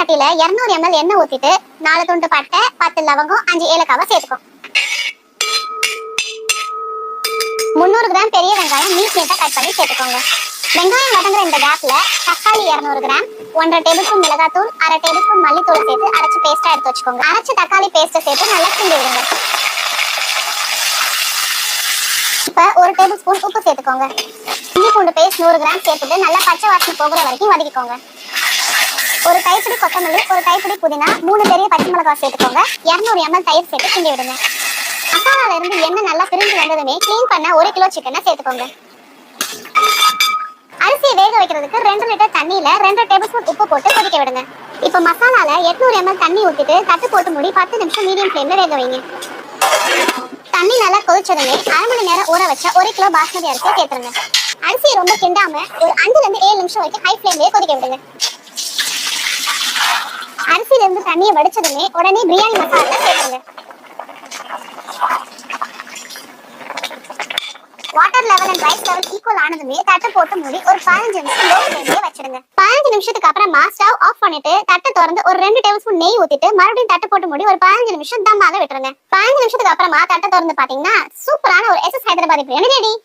சட்டியில 200 ml எண்ணெய் ஊத்திட்டு 4 துண்டு பட்டை, 10 லவங்கம், 5 ஏலக்காவை சேர்த்துக்கோ. 300 கிராம் பெரிய வெங்காயம் நீட் நீட்டா கட் பண்ணி சேர்த்துக்கோங்க. வெங்காயம் வதங்குற இந்த கேப்ல தக்காளி 200 கிராம், 1/2 டேபிள் ஸ்பூன் மிளகாத்தூள், 1/2 டேபிள் ஸ்பூன் மல்லித்தூள் சேர்த்து அரைச்சு பேஸ்டா எடுத்து வச்சுக்கோங்க. அரைச்ச தக்காளி பேஸ்ட்டை சேர்த்து நல்லா கிண்டி விடுங்க. இப்ப 1 டேபிள் ஸ்பூன் உப்பு சேர்த்துக்கோங்க. இஞ்சி பூண்டு பேஸ்ட் 100 கிராம் சேர்த்துட்டு நல்லா பச்சை வாசனை போகிற வரைக்கும் வதக்கிக்கோங்க. ஒரு கைப்பிடி கொத்தமல்லி, ஒரு கைப்பிடி புதினா, 3 பெரிய பச்சை மிளகாய் சேர்த்துக்கோங்க. 200 ml தயிர் சேர்த்து கிண்டி விடுங்க. மசாலால இருந்து எண்ணெய் நல்லா பிரிஞ்சு வந்ததுமே க்ளீன் பண்ண 1 கிலோ சிக்கனை சேர்த்துக்கோங்க. அரிசியை வேக வைக்கிறதுக்கு 2 லிட்டர் தண்ணியில 2 டேபிள் ஸ்பூன் உப்பு போட்டு கொதிக்க விடுங்க. இப்ப மசாலால 800 ml தண்ணி ஊத்திட்டு தட்டு போட்டு மூடி 10 நிமிஷம் மீடியம் ஃப்ளேம்ல வேக வைங்க. தண்ணி நல்லா கொதிச்சதுமே 1/2 மணி நேரம் ஊற வச்ச 1 கிலோ பாஸ்மதி அரிசியை சேர்த்துருங்க. அரிசியை ரொம்ப கிண்டாம ஒரு 5 ல இருந்து 7 நிமிஷம் வரைக்கும் ஹை ஃப்ளேம்லயே கொதிக்க விடுங்க. அரிசியில இருந்து தண்ணியை வடிச்சதுமே உடனே பிரியாணி மசாலா சேர்த்துருங்க. Water level and rice level equal ஆனதுமே தட்டு போட்டு மூடி ஒரு 15 நிமிஷம் லோ ஃப்ளேம்லயே வச்சிடுங்க. 15 நிமிஷத்துக்கு அப்புறமா ஸ்டவ் ஆஃப் பண்ணிட்டு தட்டு திறந்து ஒரு 2 டேபிள் ஸ்பூன் நெய் ஊத்திட்டு மறுபடியும் தட்டு போட்டு மூடி ஒரு 15 நிமிஷம் தம்மாக விட்டுருங்க. 15 நிமிஷத்துக்கு அப்புறமா தட்டு திறந்து பாத்தீங்கன்னா சூப்பரான ஒரு SS ஹைதராபாதி பிரியாணி ரெடி.